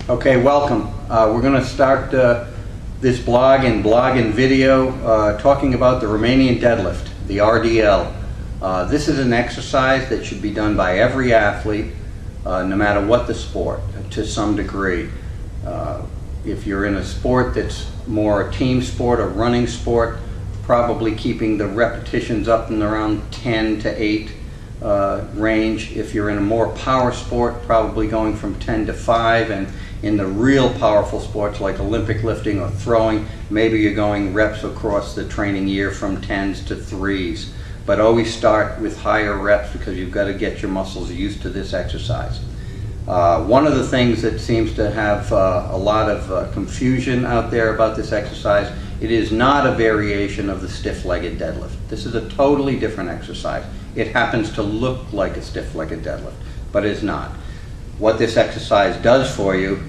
Okay, welcome. We're going to start this blog and video talking about the Romanian Deadlift, the RDL. This is an exercise that should be done by every athlete, no matter what the sport, to some degree. If you're in a sport that's more a team sport, a running sport, probably keeping the repetitions up in around 10 to 8 range. If you're in a more power sport, probably going from 10 to 5, and in the real powerful sports like Olympic lifting or throwing, maybe you're going reps across the training year from 10s to 3s. But always start with higher reps because you've got to get your muscles used to this exercise. One of the things that seems to have a lot of confusion out there about this exercise, it is not a variation of the stiff-legged deadlift. This is a totally different exercise. It happens to look like a stiff-legged deadlift, but it's not. What this exercise does for you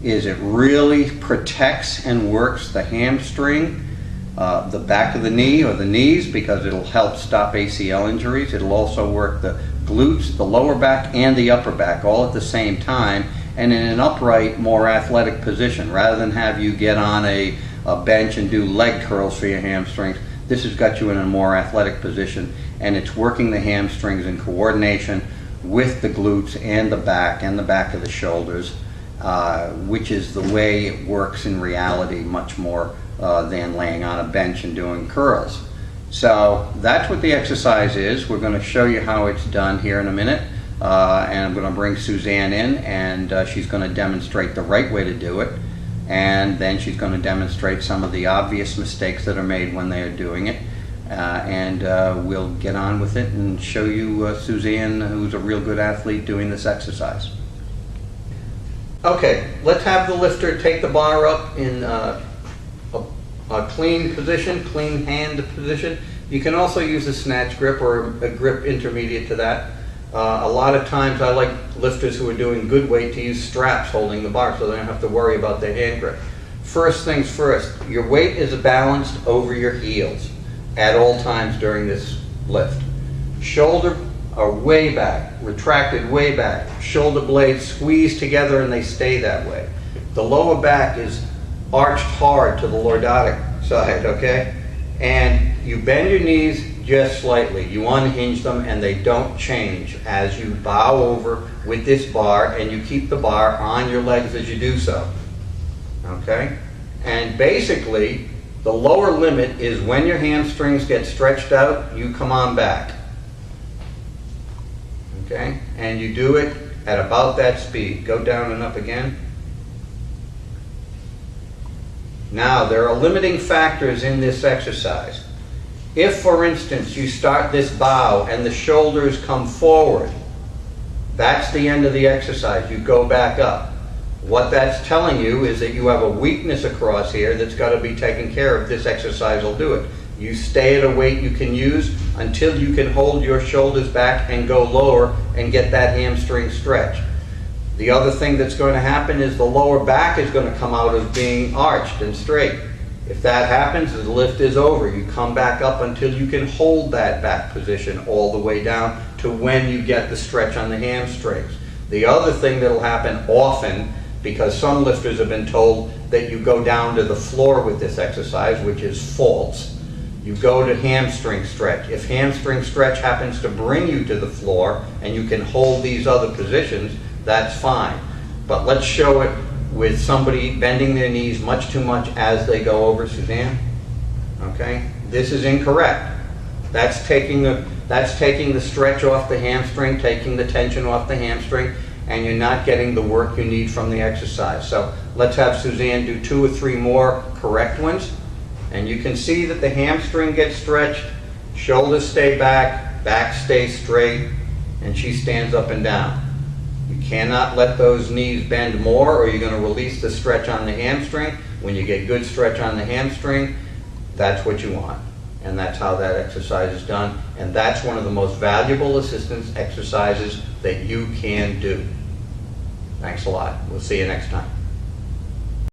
is it really protects and works the hamstring, the back of the knee or the knees, because it'll help stop ACL injuries. It'll also work the glutes, the lower back, and the upper back all at the same time, and in an upright, more athletic position. Rather than have you get on a bench and do leg curls for your hamstrings, this has got you in a more athletic position, and it's working the hamstrings in coordination with the glutes and the back of the shoulders, which is the way it works in reality much more than laying on a bench and doing curls. So that's what the exercise is. We're going to show you how it's done here in a minute, and I'm going to bring Suzanne in, and she's going to demonstrate the right way to do it, and then she's going to demonstrate some of the obvious mistakes that are made when they are doing it. We'll get on with it and show you Suzanne, who's a real good athlete, doing this exercise. Okay, let's have the lifter take the bar up in a clean position, clean hand position. You can also use a snatch grip or a grip intermediate to that. A lot of times I like lifters who are doing good weight to use straps holding the bar so they don't have to worry about their hand grip. First things first, your weight is balanced over your heels at all times during this lift. Shoulder are way back, retracted way back. Shoulder blades squeeze together and they stay that way. The lower back is arched hard to the lordotic side, okay? And you bend your knees just slightly. You unhinge them and they don't change as you bow over with this bar, and you keep the bar on your legs as you do so, okay? And basically, the lower limit is when your hamstrings get stretched out, you come on back. Okay? And you do it at about that speed. Go down and up again. Now, there are limiting factors in this exercise. If, for instance, you start this bow and the shoulders come forward, that's the end of the exercise. You go back up. What that's telling you is that you have a weakness across here that's got to be taken care of. This exercise will do it. You stay at a weight you can use until you can hold your shoulders back and go lower and get that hamstring stretch. The other thing that's going to happen is the lower back is going to come out as being arched and straight. If that happens, the lift is over. You come back up until you can hold that back position all the way down to when you get the stretch on the hamstrings. The other thing that will happen often, because some lifters have been told that you go down to the floor with this exercise, which is false. You go to hamstring stretch. If hamstring stretch happens to bring you to the floor and you can hold these other positions, that's fine. But let's show it with somebody bending their knees much too much as they go over. Suzanne? Okay? This is incorrect. That's taking the stretch off the hamstring, taking the tension off the hamstring, and you're not getting the work you need from the exercise. So let's have Suzanne do 2 or 3 more correct ones. And you can see that the hamstring gets stretched, shoulders stay back, back stays straight, and she stands up and down. You cannot let those knees bend more or you're going to release the stretch on the hamstring. When you get good stretch on the hamstring, that's what you want. And that's how that exercise is done. And that's one of the most valuable assistance exercises that you can do. Thanks a lot. We'll see you next time.